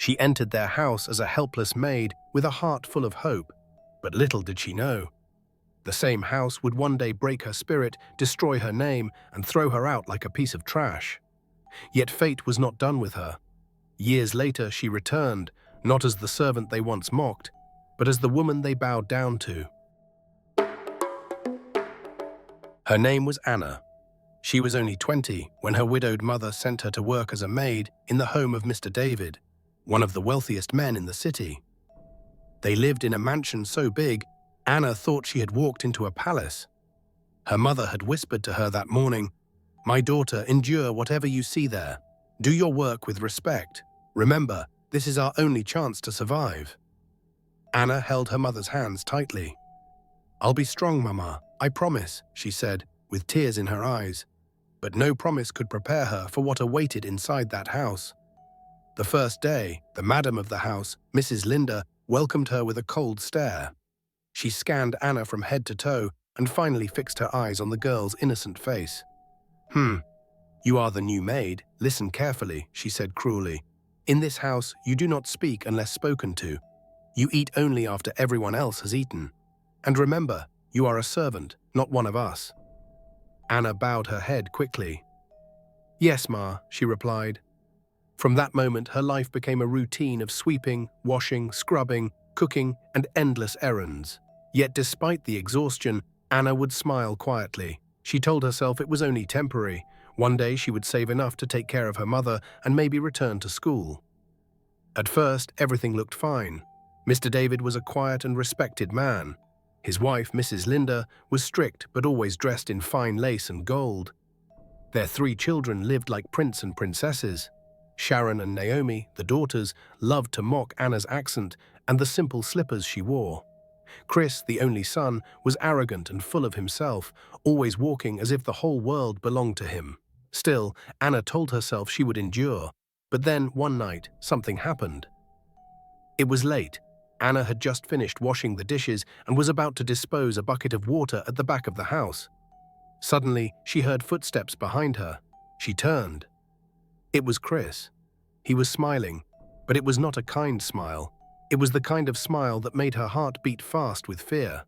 She entered their house as a helpless maid with a heart full of hope, but little did she know. The same house would one day break her spirit, destroy her name, and throw her out like a piece of trash. Yet fate was not done with her. Years later, she returned, not as the servant they once mocked, but as the woman they bowed down to. Her name was Anna. She was only 20 when her widowed mother sent her to work as a maid in the home of Mr. David, one of the wealthiest men in the city. They lived in a mansion so big, Anna thought she had walked into a palace. Her mother had whispered to her that morning, "My daughter, endure whatever you see there. Do your work with respect. Remember, this is our only chance to survive." Anna held her mother's hands tightly. "I'll be strong, Mama, I promise," she said, with tears in her eyes. But no promise could prepare her for what awaited inside that house. The first day, the madam of the house, Mrs. Linda, welcomed her with a cold stare. She scanned Anna from head to toe and finally fixed her eyes on the girl's innocent face. You are the new maid. Listen carefully," she said cruelly. "In this house, you do not speak unless spoken to. You eat only after everyone else has eaten. And remember, you are a servant, not one of us." Anna bowed her head quickly. "Yes, Ma," she replied. From that moment, her life became a routine of sweeping, washing, scrubbing, cooking, and endless errands. Yet despite the exhaustion, Anna would smile quietly. She told herself it was only temporary. One day she would save enough to take care of her mother and maybe return to school. At first, everything looked fine. Mr. David was a quiet and respected man. His wife, Mrs. Linda, was strict but always dressed in fine lace and gold. Their 3 children lived like prince and princesses. Sharon and Naomi, the daughters, loved to mock Anna's accent and the simple slippers she wore. Chris, the only son, was arrogant and full of himself, always walking as if the whole world belonged to him. Still, Anna told herself she would endure. But then, one night, something happened. It was late. Anna had just finished washing the dishes and was about to dispose a bucket of water at the back of the house. Suddenly, she heard footsteps behind her. She turned. It was Chris. He was smiling, but it was not a kind smile. It was the kind of smile that made her heart beat fast with fear.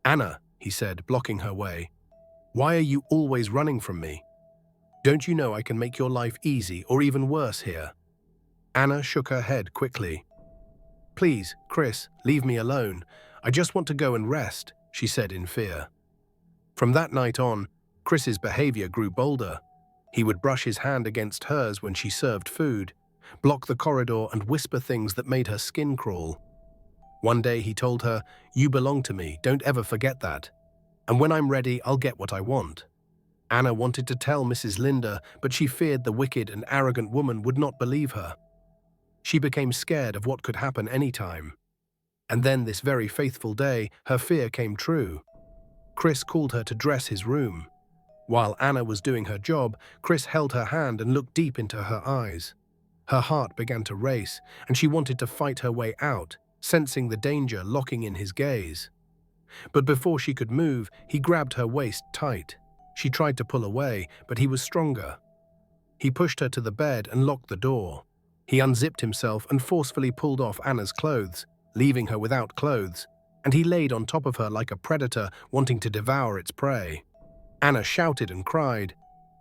"Anna," he said, blocking her way, "why are you always running from me? Don't you know I can make your life easy or even worse here?" Anna shook her head quickly. "Please, Chris, leave me alone. I just want to go and rest," she said in fear. From that night on, Chris's behavior grew bolder. He would brush his hand against hers when she served food, block the corridor and whisper things that made her skin crawl. One day he told her, "You belong to me, don't ever forget that. And when I'm ready, I'll get what I want." Anna wanted to tell Mrs. Linda, but she feared the wicked and arrogant woman would not believe her. She became scared of what could happen any time. And then this very faithful day, her fear came true. Chris called her to dress his room. While Anna was doing her job, Chris held her hand and looked deep into her eyes. Her heart began to race, and she wanted to fight her way out, sensing the danger locking in his gaze. But before she could move, he grabbed her waist tight. She tried to pull away, but he was stronger. He pushed her to the bed and locked the door. He unzipped himself and forcefully pulled off Anna's clothes, leaving her without clothes, and he laid on top of her like a predator wanting to devour its prey. Anna shouted and cried,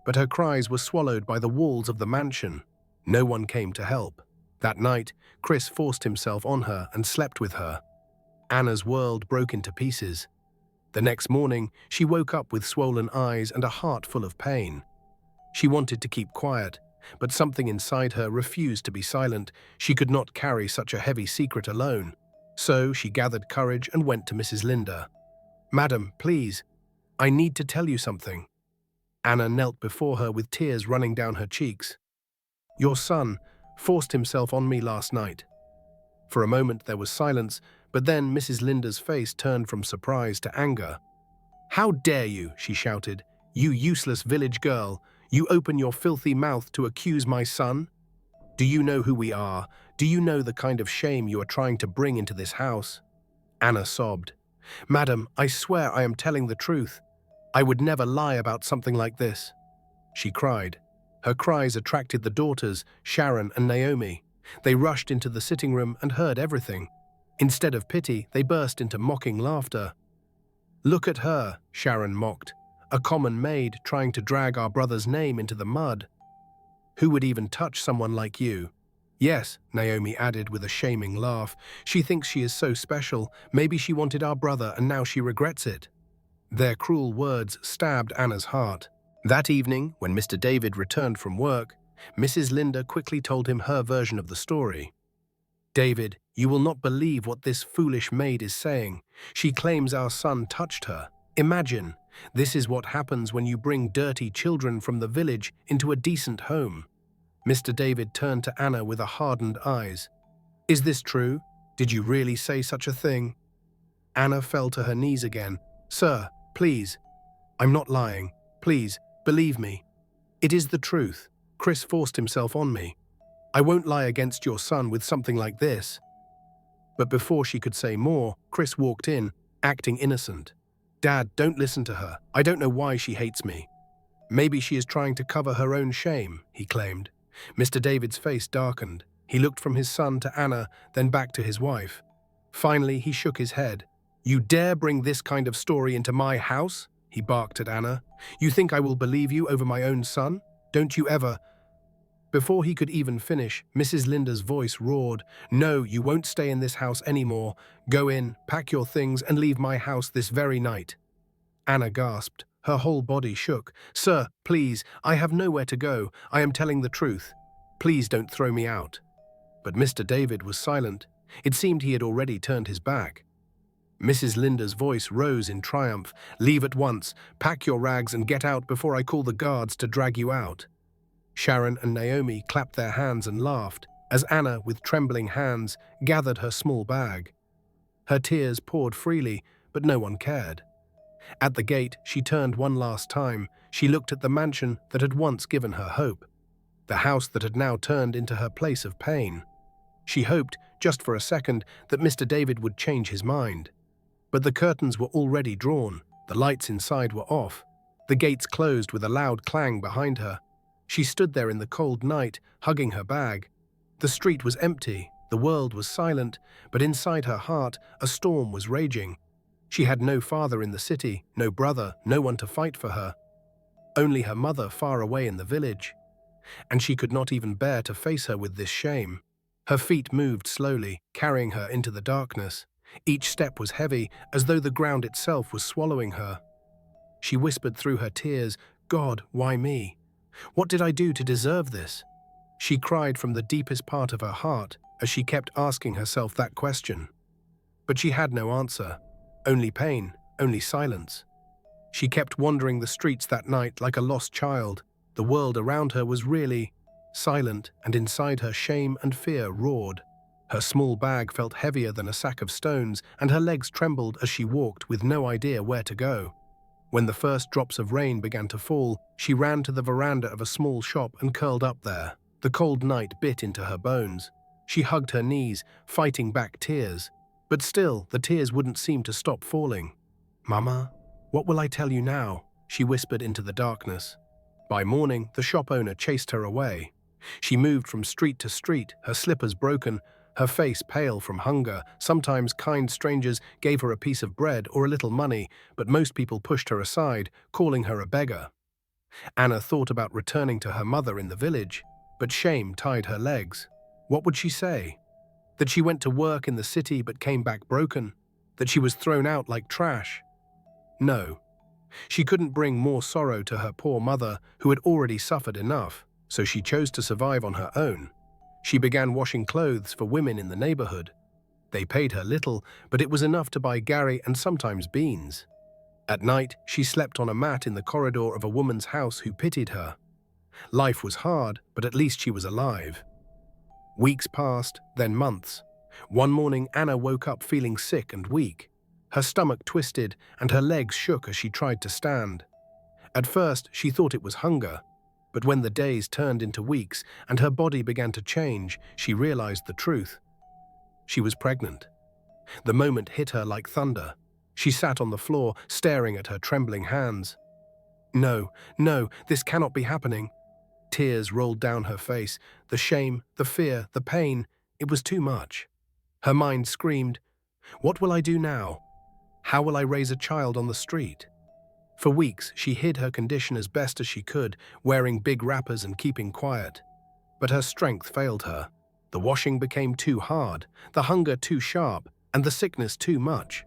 but her cries were swallowed by the walls of the mansion. No one came to help. That night, Chris forced himself on her and slept with her. Anna's world broke into pieces. The next morning, she woke up with swollen eyes and a heart full of pain. She wanted to keep quiet, but something inside her refused to be silent. She could not carry such a heavy secret alone. So she gathered courage and went to Mrs. Linda. "Madam, please, I need to tell you something." Anna knelt before her with tears running down her cheeks. "Your son forced himself on me last night." For a moment there was silence, but then Mrs. Linda's face turned from surprise to anger. "How dare you?" she shouted. "You useless village girl! You open your filthy mouth to accuse my son? Do you know who we are? Do you know the kind of shame you are trying to bring into this house?" Anna sobbed. "Madam, I swear I am telling the truth. I would never lie about something like this." She cried. Her cries attracted the daughters, Sharon and Naomi. They rushed into the sitting room and heard everything. Instead of pity, they burst into mocking laughter. "Look at her," Sharon mocked. "A common maid trying to drag our brother's name into the mud. Who would even touch someone like you?" "Yes," Naomi added with a shaming laugh. "She thinks she is so special. Maybe she wanted our brother and now she regrets it." Their cruel words stabbed Anna's heart. That evening, when Mr. David returned from work, Mrs. Linda quickly told him her version of the story. "David, you will not believe what this foolish maid is saying. She claims our son touched her. Imagine, this is what happens when you bring dirty children from the village into a decent home." Mr. David turned to Anna with hardened eyes. "Is this true? Did you really say such a thing?" Anna fell to her knees again. "Sir, please. I'm not lying. Please, believe me. It is the truth. Chris forced himself on me. I won't lie against your son with something like this." But before she could say more, Chris walked in, acting innocent. "Dad, don't listen to her. I don't know why she hates me." "Maybe she is trying to cover her own shame," he claimed. Mr. David's face darkened. He looked from his son to Anna, then back to his wife. Finally, he shook his head. "You dare bring this kind of story into my house?" he barked at Anna. "You think I will believe you over my own son? Don't you ever—" Before he could even finish, Mrs. Linda's voice roared, "No, you won't stay in this house anymore. Go in, pack your things, and leave my house this very night." Anna gasped. Her whole body shook. "Sir, please, I have nowhere to go. I am telling the truth. Please don't throw me out." But Mr. David was silent. It seemed he had already turned his back. Mrs. Linda's voice rose in triumph. "Leave at once. Pack your rags and get out before I call the guards to drag you out." Sharon and Naomi clapped their hands and laughed as Anna, with trembling hands, gathered her small bag. Her tears poured freely, but no one cared. At the gate, she turned one last time. She looked at the mansion that had once given her hope, the house that had now turned into her place of pain. She hoped, just for a second, that Mr. David would change his mind. But the curtains were already drawn, the lights inside were off, the gates closed with a loud clang behind her. She stood there in the cold night, hugging her bag. The street was empty, the world was silent, but inside her heart a storm was raging. She had no father in the city, no brother, no one to fight for her. Only her mother far away in the village. And she could not even bear to face her with this shame. Her feet moved slowly, carrying her into the darkness. Each step was heavy, as though the ground itself was swallowing her. She whispered through her tears, "God, why me? What did I do to deserve this?" She cried from the deepest part of her heart as she kept asking herself that question. But she had no answer. Only pain, only silence. She kept wandering the streets that night like a lost child. The world around her was really silent, and inside her shame and fear roared. Her small bag felt heavier than a sack of stones, and her legs trembled as she walked with no idea where to go. When the first drops of rain began to fall, she ran to the veranda of a small shop and curled up there. The cold night bit into her bones. She hugged her knees, fighting back tears. But still, the tears wouldn't seem to stop falling. "Mama, what will I tell you now?" she whispered into the darkness. By morning, the shop owner chased her away. She moved from street to street, her slippers broken, her face pale from hunger. Sometimes kind strangers gave her a piece of bread or a little money, but most people pushed her aside, calling her a beggar. Anna thought about returning to her mother in the village, but shame tied her legs. What would she say? That she went to work in the city but came back broken? That she was thrown out like trash? No. She couldn't bring more sorrow to her poor mother, who had already suffered enough, so she chose to survive on her own. She began washing clothes for women in the neighborhood. They paid her little, but it was enough to buy Gary and sometimes beans. At night, she slept on a mat in the corridor of a woman's house who pitied her. Life was hard, but at least she was alive. Weeks passed, then months. One morning, Anna woke up feeling sick and weak. Her stomach twisted and her legs shook as she tried to stand. At first, she thought it was hunger, but when the days turned into weeks and her body began to change, she realized the truth. She was pregnant. The moment hit her like thunder. She sat on the floor, staring at her trembling hands. No, this cannot be happening. Tears rolled down her face. The shame, the fear, the pain, it was too much. Her mind screamed, "What will I do now? How will I raise a child on the street?" For weeks, she hid her condition as best as she could, wearing big wrappers and keeping quiet. But her strength failed her. The washing became too hard, the hunger too sharp, and the sickness too much.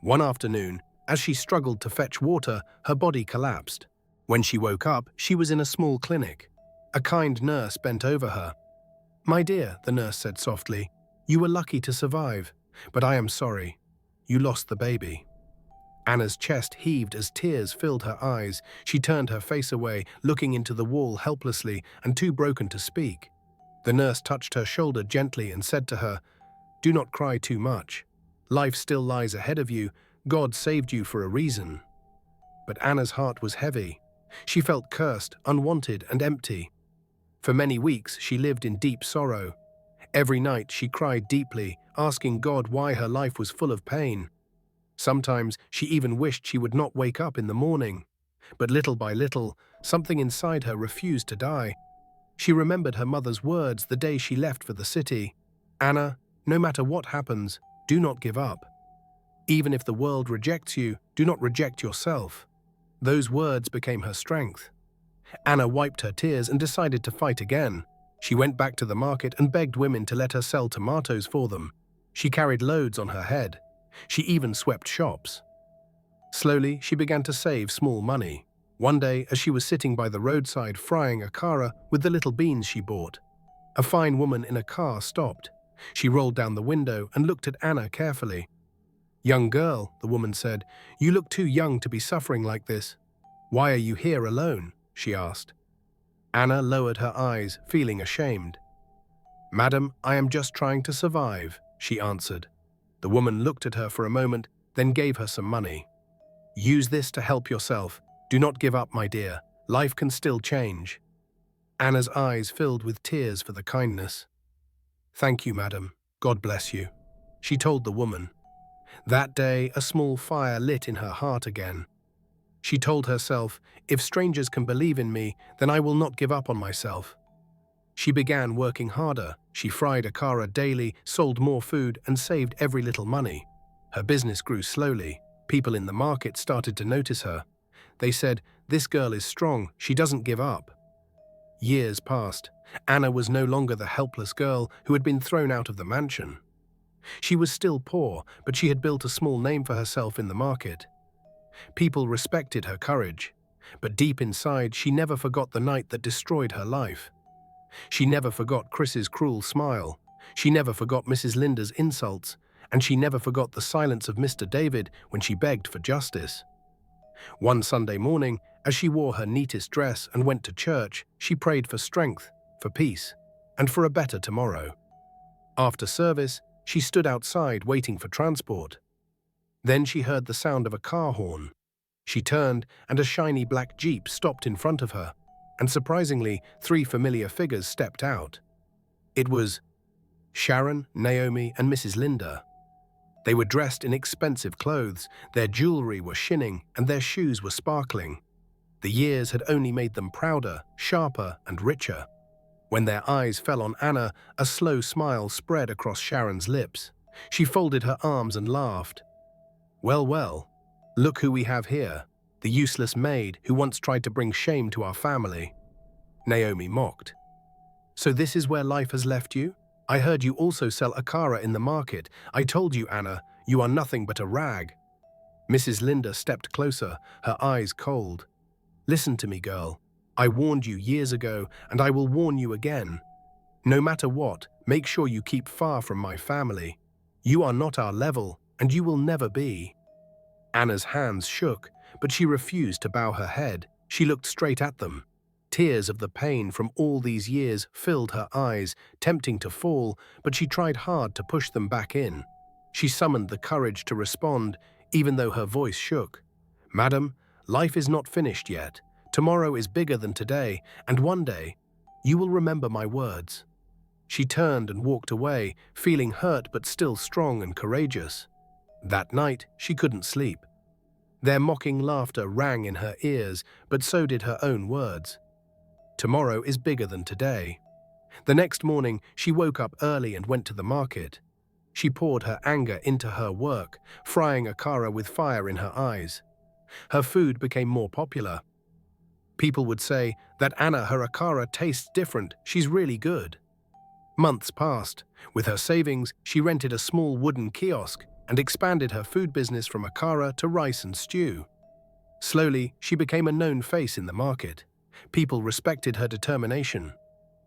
One afternoon, as she struggled to fetch water, her body collapsed. When she woke up, she was in a small clinic. A kind nurse bent over her. "My dear," the nurse said softly, "you were lucky to survive, but I am sorry. You lost the baby." Anna's chest heaved as tears filled her eyes. She turned her face away, looking into the wall helplessly and too broken to speak. The nurse touched her shoulder gently and said to her, "Do not cry too much. Life still lies ahead of you. God saved you for a reason." But Anna's heart was heavy. She felt cursed, unwanted, and empty. For many weeks, she lived in deep sorrow. Every night, she cried deeply, asking God why her life was full of pain. Sometimes, she even wished she would not wake up in the morning. But little by little, something inside her refused to die. She remembered her mother's words the day she left for the city. "Anna, no matter what happens, do not give up. Even if the world rejects you, do not reject yourself." Those words became her strength. Anna wiped her tears and decided to fight again. She went back to the market and begged women to let her sell tomatoes for them. She carried loads on her head. She even swept shops. Slowly, she began to save small money. One day, as she was sitting by the roadside frying a kara with the little beans she bought, a fine woman in a car stopped. She rolled down the window and looked at Anna carefully. "Young girl," the woman said, "you look too young to be suffering like this. Why are you here alone?" she asked. Anna lowered her eyes, feeling ashamed. "Madam, I am just trying to survive," she answered. The woman looked at her for a moment, then gave her some money. "Use this to help yourself. Do not give up, my dear. Life can still change." Anna's eyes filled with tears for the kindness. "Thank you, madam. God bless you," she told the woman. That day, a small fire lit in her heart again. She told herself, "If strangers can believe in me, then I will not give up on myself." She began working harder. She fried a kara daily, sold more food, and saved every little money. Her business grew slowly. People in the market started to notice her. They said, "This girl is strong. She doesn't give up." Years passed. Anna was no longer the helpless girl who had been thrown out of the mansion. She was still poor, but she had built a small name for herself in the market. People respected her courage, but deep inside, she never forgot the night that destroyed her life. She never forgot Chris's cruel smile. She never forgot Mrs. Linda's insults, and she never forgot the silence of Mr. David when she begged for justice. One Sunday morning, as she wore her neatest dress and went to church, she prayed for strength, for peace, and for a better tomorrow. After service, she stood outside waiting for transport. Then she heard the sound of a car horn. She turned, and a shiny black Jeep stopped in front of her, and surprisingly, 3 familiar figures stepped out. It was Sharon, Naomi, and Mrs. Linda. They were dressed in expensive clothes, their jewelry was shining, and their shoes were sparkling. The years had only made them prouder, sharper, and richer. When their eyes fell on Anna, a slow smile spread across Sharon's lips. She folded her arms and laughed. "Well, well, look who we have here, the useless maid who once tried to bring shame to our family." Naomi mocked. "So this is where life has left you? I heard you also sell akara in the market. I told you, Anna, you are nothing but a rag." Mrs. Linda stepped closer, her eyes cold. "Listen to me, girl. I warned you years ago, and I will warn you again. No matter what, make sure you keep far from my family. You are not our level, and you will never be." Anna's hands shook, but she refused to bow her head. She looked straight at them. Tears of the pain from all these years filled her eyes, tempting to fall, but she tried hard to push them back in. She summoned the courage to respond, even though her voice shook. "Madam, life is not finished yet. Tomorrow is bigger than today, and one day, you will remember my words." She turned and walked away, feeling hurt but still strong and courageous. That night, she couldn't sleep. Their mocking laughter rang in her ears, but so did her own words. Tomorrow is bigger than today. The next morning, she woke up early and went to the market. She poured her anger into her work, frying akara with fire in her eyes. Her food became more popular. People would say that Anna, her akara tastes different, she's really good. Months passed. With her savings, she rented a small wooden kiosk and expanded her food business from akara to rice and stew. Slowly, she became a known face in the market. People respected her determination.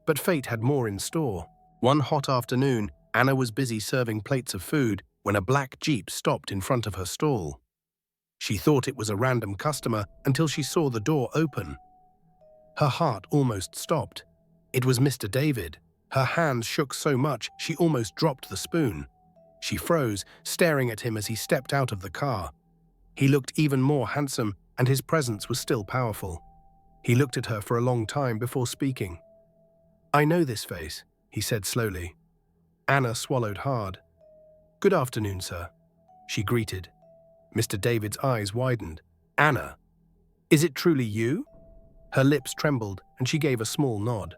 But fate had more in store. One hot afternoon, Anna was busy serving plates of food when a black Jeep stopped in front of her stall. She thought it was a random customer until she saw the door open. Her heart almost stopped. It was Mr. David. Her hands shook so much she almost dropped the spoon. She froze, staring at him as he stepped out of the car. He looked even more handsome, and his presence was still powerful. He looked at her for a long time before speaking. "I know this face," he said slowly. Anna swallowed hard. "Good afternoon, sir," she greeted. Mr. David's eyes widened. "Anna, is it truly you?" Her lips trembled, and she gave a small nod.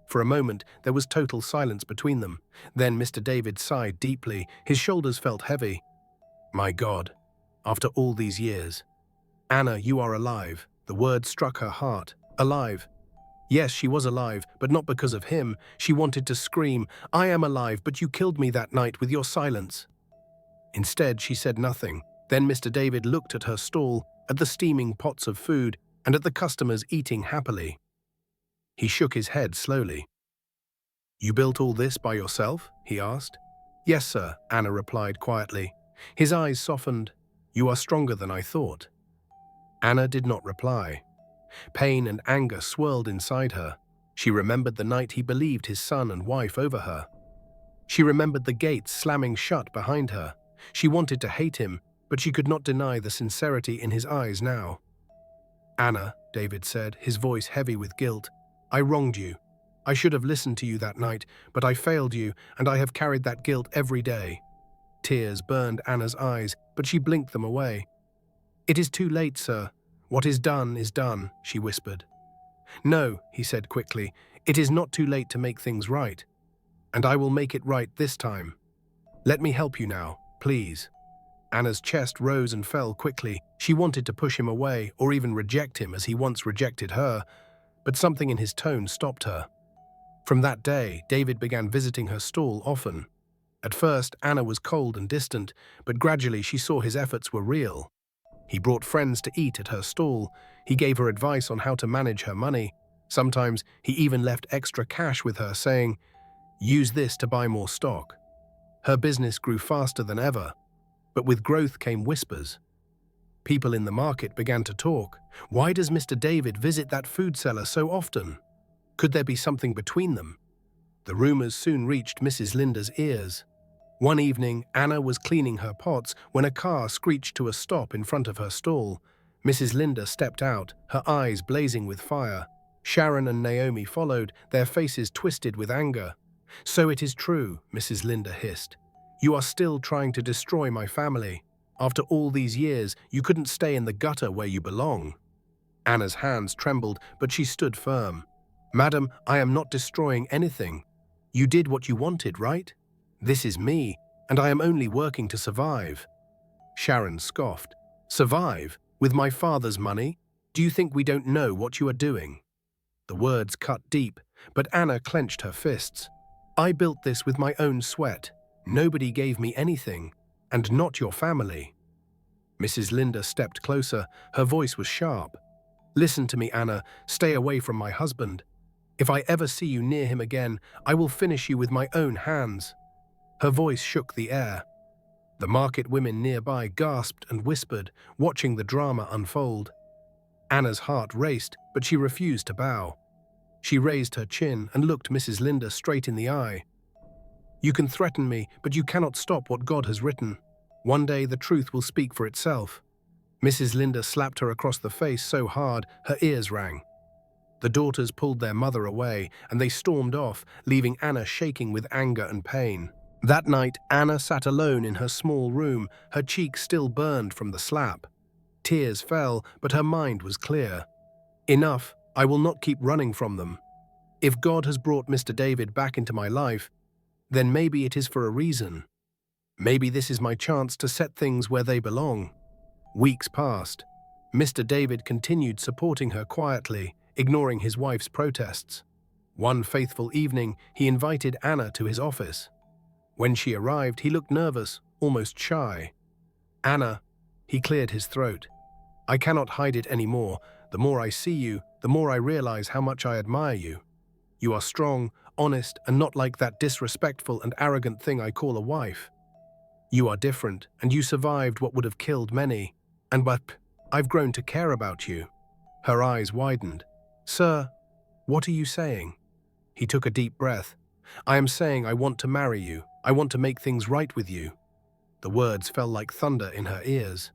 For a moment, there was total silence between them. Then Mr. David sighed deeply. His shoulders felt heavy. "My God, after all these years. Anna, you are alive." The word struck her heart. Alive. Yes, she was alive, but not because of him. She wanted to scream, "I am alive, but you killed me that night with your silence." Instead, she said nothing. Then Mr. David looked at her stall, at the steaming pots of food, and at the customers eating happily. He shook his head slowly. "You built all this by yourself?" he asked. "Yes, sir," Anna replied quietly. His eyes softened. "You are stronger than I thought." Anna did not reply. Pain and anger swirled inside her. She remembered the night he believed his son and wife over her. She remembered the gates slamming shut behind her. She wanted to hate him, but she could not deny the sincerity in his eyes now. "Anna," David said, his voice heavy with guilt, "I wronged you. I should have listened to you that night, but I failed you, and I have carried that guilt every day." Tears burned Anna's eyes, but she blinked them away. "It is too late, sir. What is done," she whispered. "No," he said quickly, "it is not too late to make things right. And I will make it right this time. Let me help you now, please." Anna's chest rose and fell quickly. She wanted to push him away or even reject him as he once rejected her, but something in his tone stopped her. From that day, David began visiting her stall often. At first, Anna was cold and distant, but gradually she saw his efforts were real. He brought friends to eat at her stall. He gave her advice on how to manage her money. Sometimes he even left extra cash with her, saying, "Use this to buy more stock." Her business grew faster than ever, but with growth came whispers. People in the market began to talk. Why does Mr. David visit that food seller so often? Could there be something between them? The rumors soon reached Mrs. Linda's ears. One evening, Anna was cleaning her pots when a car screeched to a stop in front of her stall. Mrs. Linda stepped out, her eyes blazing with fire. Sharon and Naomi followed, their faces twisted with anger. "So it is true," Mrs. Linda hissed. "You are still trying to destroy my family. After all these years, you couldn't stay in the gutter where you belong." Anna's hands trembled, but she stood firm. "Madam, I am not destroying anything. You did what you wanted, right? This is me, and I am only working to survive." Sharon scoffed. "Survive? With my father's money? Do you think we don't know what you are doing?" The words cut deep, but Anna clenched her fists. "I built this with my own sweat. Nobody gave me anything, and not your family." Mrs. Linda stepped closer. Her voice was sharp. "Listen to me, Anna. Stay away from my husband. If I ever see you near him again, I will finish you with my own hands." Her voice shook the air. The market women nearby gasped and whispered, watching the drama unfold. Anna's heart raced, but she refused to bow. She raised her chin and looked Mrs. Linda straight in the eye. "You can threaten me, but you cannot stop what God has written. One day the truth will speak for itself." Mrs. Linda slapped her across the face so hard her ears rang. The daughters pulled their mother away, and they stormed off, leaving Anna shaking with anger and pain. That night, Anna sat alone in her small room, her cheeks still burned from the slap. Tears fell, but her mind was clear. Enough, I will not keep running from them. If God has brought Mr. David back into my life, then maybe it is for a reason. Maybe this is my chance to set things where they belong. Weeks passed. Mr. David continued supporting her quietly, ignoring his wife's protests. One faithful evening, he invited Anna to his office. When she arrived, he looked nervous, almost shy. "Anna," he cleared his throat. "I cannot hide it anymore. The more I see you, the more I realize how much I admire you. You are strong, honest, and not like that disrespectful and arrogant thing I call a wife. You are different, and you survived what would have killed many. But I've grown to care about you." Her eyes widened. "Sir, what are you saying?" He took a deep breath. "I am saying I want to marry you. I want to make things right with you." The words fell like thunder in her ears.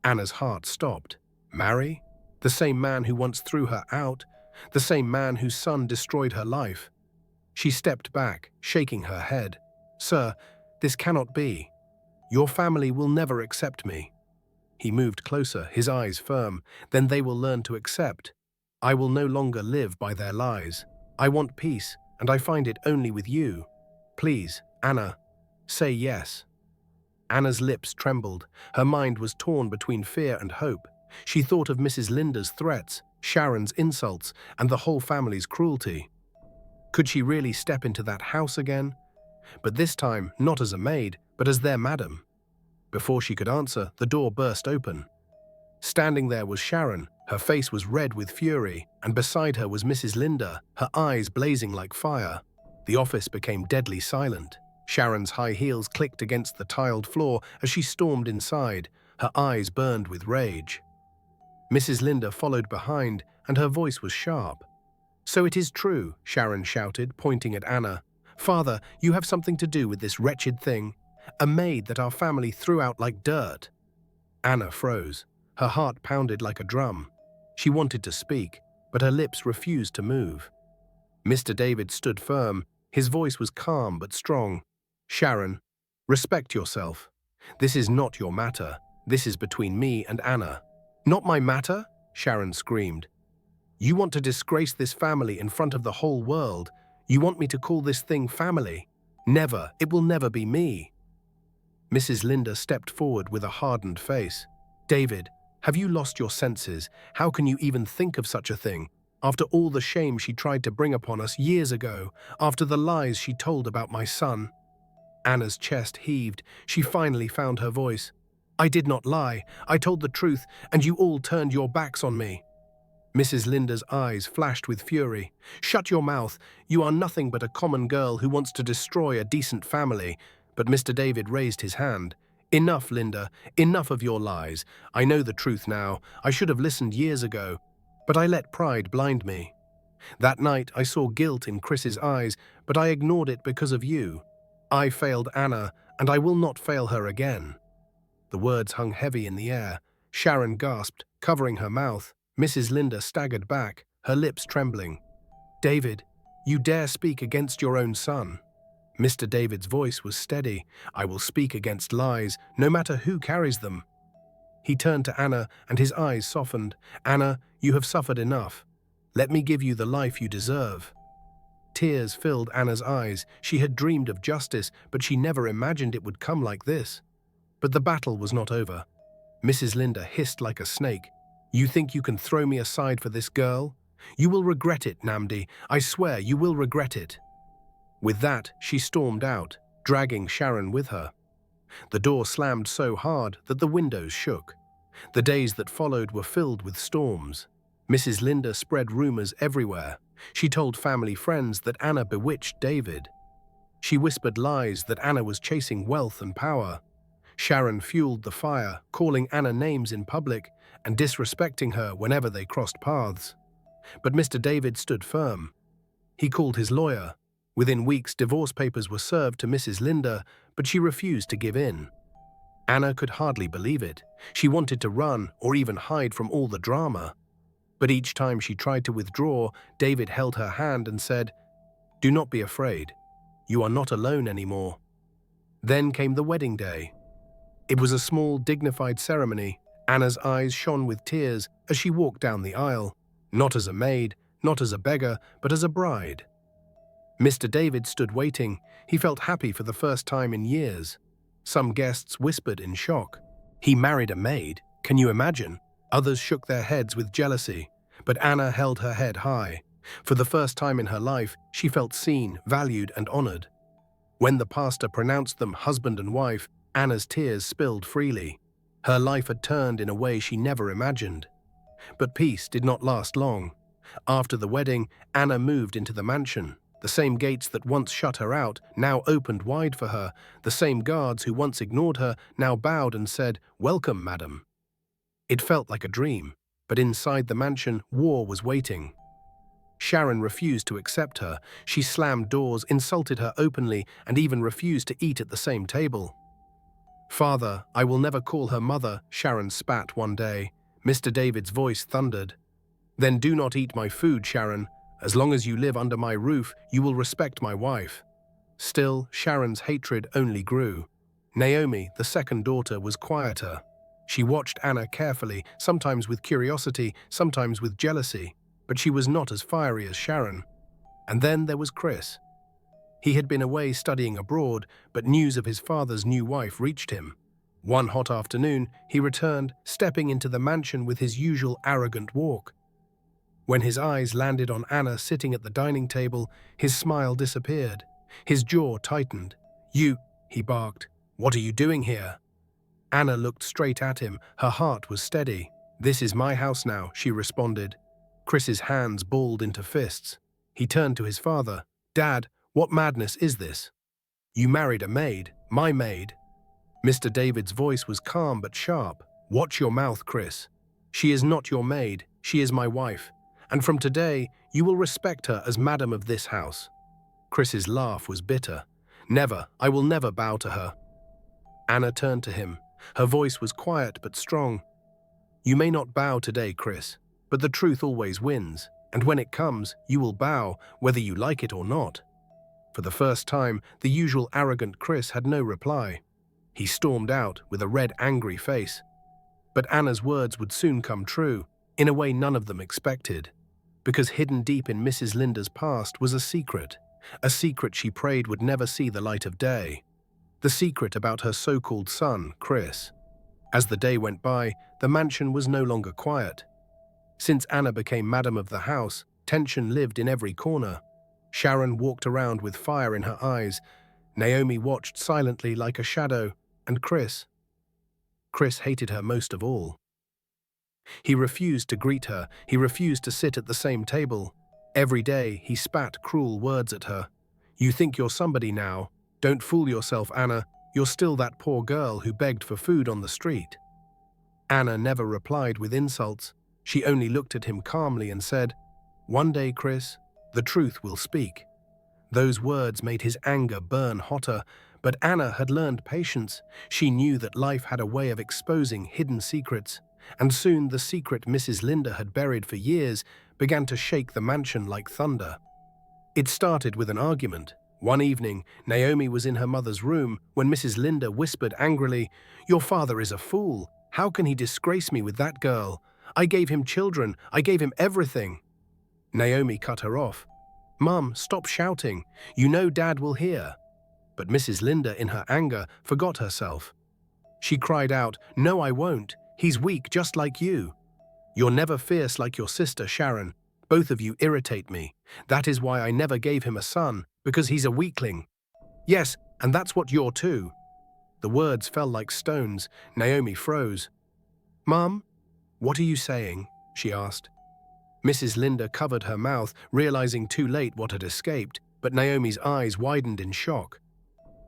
Anna's heart stopped. Marry? The same man who once threw her out? The same man whose son destroyed her life? She stepped back, shaking her head. "Sir, this cannot be. Your family will never accept me." He moved closer, his eyes firm. "Then they will learn to accept. I will no longer live by their lies. I want peace, and I find it only with you. Please, Anna, say yes." Anna's lips trembled. Her mind was torn between fear and hope. She thought of Mrs. Linda's threats, Sharon's insults, and the whole family's cruelty. Could she really step into that house again? But this time, not as a maid, but as their madam. Before she could answer, the door burst open. Standing there was Sharon. Her face was red with fury, and beside her was Mrs. Linda, her eyes blazing like fire. The office became deadly silent. Sharon's high heels clicked against the tiled floor as she stormed inside. Her eyes burned with rage. Mrs. Linda followed behind, and her voice was sharp. "So it is true," Sharon shouted, pointing at Anna. "Father, you have something to do with this wretched thing, a maid that our family threw out like dirt." Anna froze. Her heart pounded like a drum. She wanted to speak, but her lips refused to move. Mr. David stood firm. His voice was calm but strong. "Sharon, respect yourself. This is not your matter. This is between me and Anna." "Not my matter?" Sharon screamed. "You want to disgrace this family in front of the whole world. You want me to call this thing family? Never. It will never be me." Mrs. Linda stepped forward with a hardened face. "David, have you lost your senses? How can you even think of such a thing? After all the shame she tried to bring upon us years ago, after the lies she told about my son." Anna's chest heaved. She finally found her voice. "I did not lie. I told the truth, and you all turned your backs on me." Mrs. Linda's eyes flashed with fury. "Shut your mouth. You are nothing but a common girl who wants to destroy a decent family." But Mr. David raised his hand. "Enough, Linda. Enough of your lies. I know the truth now. I should have listened years ago. But I let pride blind me. That night I saw guilt in Chris's eyes, but I ignored it because of you. I failed Anna, and I will not fail her again." The words hung heavy in the air. Sharon gasped, covering her mouth. Mrs. Linda staggered back, her lips trembling. "David, you dare speak against your own son?" Mr. David's voice was steady. "I will speak against lies, no matter who carries them." He turned to Anna, and his eyes softened. "Anna, you have suffered enough. Let me give you the life you deserve." Tears filled Anna's eyes. She had dreamed of justice, but she never imagined it would come like this. But the battle was not over. Mrs. Linda hissed like a snake. "You think you can throw me aside for this girl? You will regret it, Namdi. I swear you will regret it." With that, she stormed out, dragging Sharon with her. The door slammed so hard that the windows shook. The days that followed were filled with storms. Mrs. Linda spread rumors everywhere. She told family friends that Anna bewitched David. She whispered lies that Anna was chasing wealth and power. Sharon fueled the fire, calling Anna names in public and disrespecting her whenever they crossed paths. But Mr. David stood firm. He called his lawyer. Within weeks, divorce papers were served to Mrs. Linda, but she refused to give in. Anna could hardly believe it. She wanted to run or even hide from all the drama. But each time she tried to withdraw, David held her hand and said, "Do not be afraid. You are not alone anymore." Then came the wedding day. It was a small, dignified ceremony. Anna's eyes shone with tears as she walked down the aisle. Not as a maid, not as a beggar, but as a bride. Mr. David stood waiting. He felt happy for the first time in years. Some guests whispered in shock. He married a maid, can you imagine? Others shook their heads with jealousy, but Anna held her head high. For the first time in her life, she felt seen, valued, and honored. When the pastor pronounced them husband and wife, Anna's tears spilled freely. Her life had turned in a way she never imagined. But peace did not last long. After the wedding, Anna moved into the mansion. The same gates that once shut her out now opened wide for her. The same guards who once ignored her now bowed and said, "Welcome, madam." It felt like a dream, but inside the mansion, war was waiting. Sharon refused to accept her. She slammed doors, insulted her openly, and even refused to eat at the same table. "Father, I will never call her mother," Sharon spat one day. Mr. David's voice thundered. "Then do not eat my food, Sharon. As long as you live under my roof, you will respect my wife." Still, Sharon's hatred only grew. Naomi, the second daughter, was quieter. She watched Anna carefully, sometimes with curiosity, sometimes with jealousy, but she was not as fiery as Sharon. And then there was Chris. He had been away studying abroad, but news of his father's new wife reached him. One hot afternoon, he returned, stepping into the mansion with his usual arrogant walk. When his eyes landed on Anna sitting at the dining table, his smile disappeared. His jaw tightened. "You," he barked. "What are you doing here?" Anna looked straight at him. Her heart was steady. "This is my house now," she responded. Chris's hands balled into fists. He turned to his father. "Dad, what madness is this? You married a maid, my maid." Mr. David's voice was calm but sharp. "Watch your mouth, Chris. She is not your maid, she is my wife. And from today, you will respect her as madam of this house." Chris's laugh was bitter. "Never, I will never bow to her." Anna turned to him. Her voice was quiet but strong. "You may not bow today, Chris, but the truth always wins, and when it comes, you will bow, whether you like it or not." For the first time, the usual arrogant Chris had no reply. He stormed out with a red, angry face. But Anna's words would soon come true, in a way none of them expected. Because hidden deep in Mrs. Linda's past was a secret she prayed would never see the light of day. The secret about her so-called son, Chris. As the day went by, the mansion was no longer quiet. Since Anna became madam of the house, tension lived in every corner. Sharon walked around with fire in her eyes. Naomi watched silently like a shadow, and Chris hated her most of all. He refused to greet her, he refused to sit at the same table. Every day, he spat cruel words at her. "You think you're somebody now. Don't fool yourself, Anna. You're still that poor girl who begged for food on the street." Anna never replied with insults. She only looked at him calmly and said, "One day, Chris, the truth will speak." Those words made his anger burn hotter, but Anna had learned patience. She knew that life had a way of exposing hidden secrets. And soon the secret Mrs. Linda had buried for years began to shake the mansion like thunder. It started with an argument. One evening, Naomi was in her mother's room when Mrs. Linda whispered angrily, "Your father is a fool. How can he disgrace me with that girl? I gave him children. I gave him everything." Naomi cut her off. "Mum, stop shouting. You know Dad will hear." But Mrs. Linda, in her anger, forgot herself. She cried out, "No, I won't. He's weak just like you. You're never fierce like your sister, Sharon. Both of you irritate me. That is why I never gave him a son, because he's a weakling. Yes, and that's what you're too." The words fell like stones. Naomi froze. "Mum, what are you saying?" she asked. Mrs. Linda covered her mouth, realizing too late what had escaped, but Naomi's eyes widened in shock.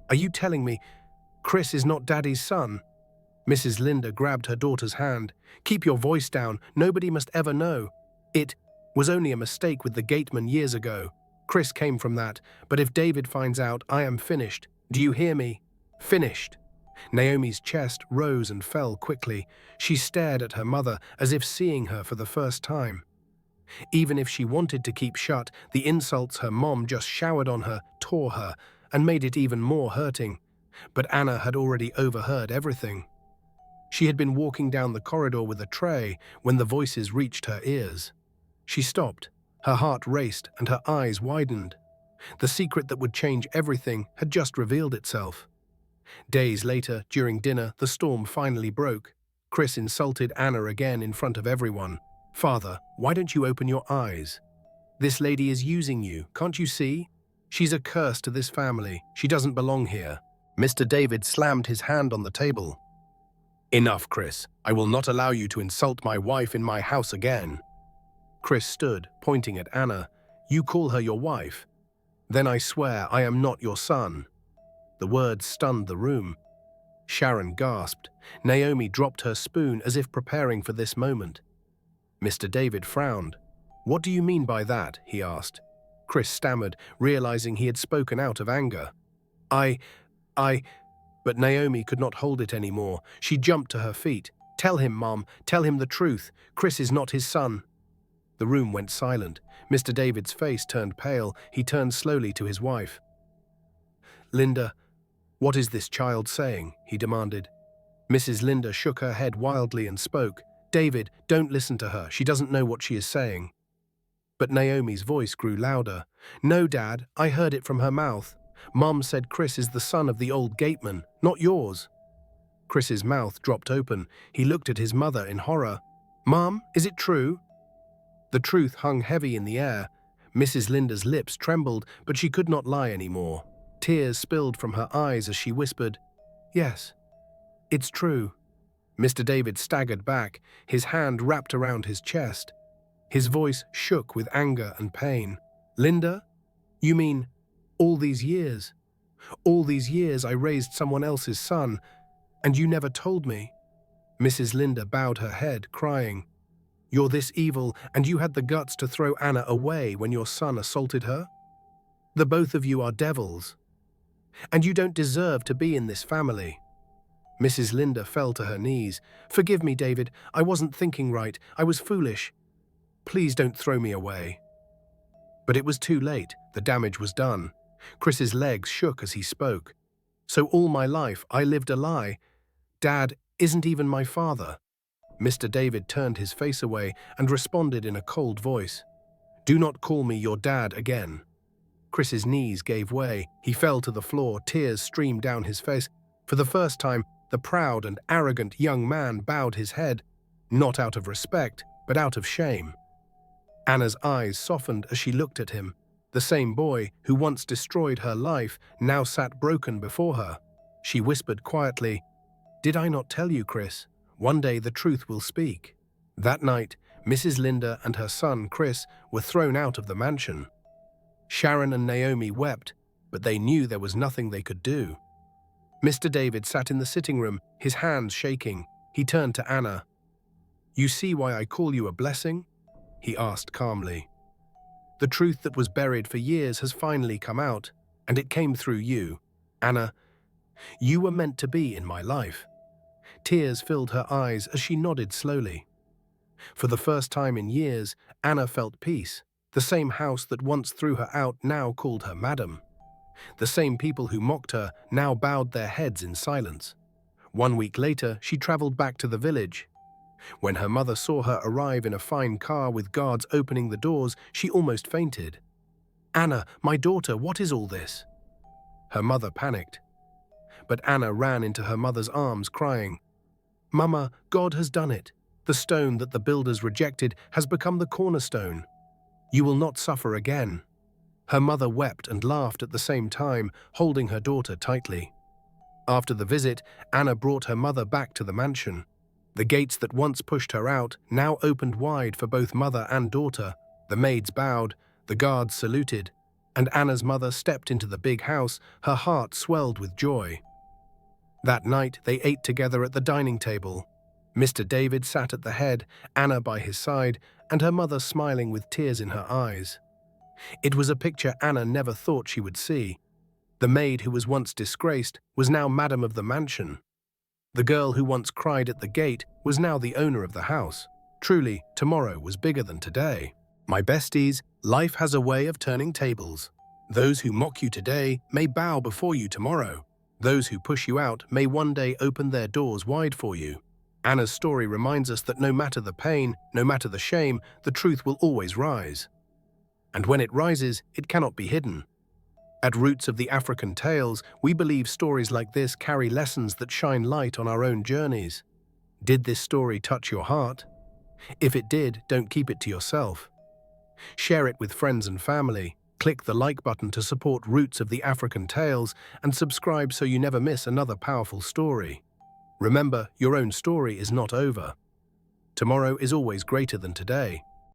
"Are you telling me Chris is not Daddy's son?" Mrs. Linda grabbed her daughter's hand. "Keep your voice down. Nobody must ever know. It was only a mistake with the gateman years ago. Chris came from that. But if David finds out, I am finished. Do you hear me? Finished." Naomi's chest rose and fell quickly. She stared at her mother as if seeing her for the first time. Even if she wanted to keep shut, the insults her mom just showered on her tore her and made it even more hurting. But Anna had already overheard everything. She had been walking down the corridor with a tray when the voices reached her ears. She stopped. Her heart raced and her eyes widened. The secret that would change everything had just revealed itself. Days later, during dinner, the storm finally broke. Chris insulted Anna again in front of everyone. "Father, why don't you open your eyes? This lady is using you, can't you see? She's a curse to this family. She doesn't belong here." Mr. David slammed his hand on the table. "Enough, Chris. I will not allow you to insult my wife in my house again." Chris stood, pointing at Anna. "You call her your wife? Then I swear I am not your son." The words stunned the room. Sharon gasped. Naomi dropped her spoon as if preparing for this moment. Mr. David frowned. "What do you mean by that?" he asked. Chris stammered, realizing he had spoken out of anger. I... But Naomi could not hold it anymore. She jumped to her feet. "Tell him, Mom. Tell him the truth. Chris is not his son." The room went silent. Mr. David's face turned pale. He turned slowly to his wife. "Linda, what is this child saying?" he demanded. Mrs. Linda shook her head wildly and spoke. "David, don't listen to her. She doesn't know what she is saying." But Naomi's voice grew louder. "No, Dad, I heard it from her mouth. Mom said Chris is the son of the old gateman, not yours." Chris's mouth dropped open. He looked at his mother in horror. "Mom, is it true?" The truth hung heavy in the air. Mrs. Linda's lips trembled, but she could not lie anymore. Tears spilled from her eyes as she whispered, "Yes, it's true." Mr. David staggered back, his hand wrapped around his chest. His voice shook with anger and pain. "Linda, you mean all these years? All these years I raised someone else's son, and you never told me?" Mrs. Linda bowed her head, crying, "You're this evil, and you had the guts to throw Anna away when your son assaulted her? The both of you are devils. And you don't deserve to be in this family." Mrs. Linda fell to her knees. "Forgive me, David. I wasn't thinking right. I was foolish. Please don't throw me away." But it was too late. The damage was done. Chris's legs shook as he spoke. "So all my life I lived a lie. Dad isn't even my father." Mr. David turned his face away and responded in a cold voice. "Do not call me your dad again." Chris's knees gave way. He fell to the floor. Tears streamed down his face. For the first time, the proud and arrogant young man bowed his head, not out of respect, but out of shame. Anna's eyes softened as she looked at him. The same boy who once destroyed her life now sat broken before her. She whispered quietly, "Did I not tell you, Chris? One day the truth will speak." That night, Mrs. Linda and her son, Chris, were thrown out of the mansion. Sharon and Naomi wept, but they knew there was nothing they could do. Mr. David sat in the sitting room, his hands shaking. He turned to Anna. "You see why I call you a blessing?" he asked calmly. "The truth that was buried for years has finally come out, and it came through you. Anna, you were meant to be in my life." Tears filled her eyes as she nodded slowly. For the first time in years, Anna felt peace. The same house that once threw her out now called her Madam. The same people who mocked her now bowed their heads in silence. 1 week later, she traveled back to the village. When her mother saw her arrive in a fine car with guards opening the doors, she almost fainted. "Anna, my daughter, what is all this?" Her mother panicked. But Anna ran into her mother's arms, crying, "Mama, God has done it. The stone that the builders rejected has become the cornerstone. You will not suffer again." Her mother wept and laughed at the same time, holding her daughter tightly. After the visit, Anna brought her mother back to the mansion. The gates that once pushed her out now opened wide for both mother and daughter. The maids bowed, the guards saluted, and Anna's mother stepped into the big house, her heart swelled with joy. That night, they ate together at the dining table. Mr. David sat at the head, Anna by his side, and her mother smiling with tears in her eyes. It was a picture Anna never thought she would see. The maid who was once disgraced was now madam of the mansion. The girl who once cried at the gate was now the owner of the house. Truly, tomorrow was bigger than today. My besties, life has a way of turning tables. Those who mock you today may bow before you tomorrow. Those who push you out may one day open their doors wide for you. Anna's story reminds us that no matter the pain, no matter the shame, the truth will always rise. And when it rises, it cannot be hidden. At Roots of the African Tales, we believe stories like this carry lessons that shine light on our own journeys. Did this story touch your heart? If it did, don't keep it to yourself. Share it with friends and family. Click the like button to support Roots of the African Tales and subscribe so you never miss another powerful story. Remember, your own story is not over. Tomorrow is always greater than today.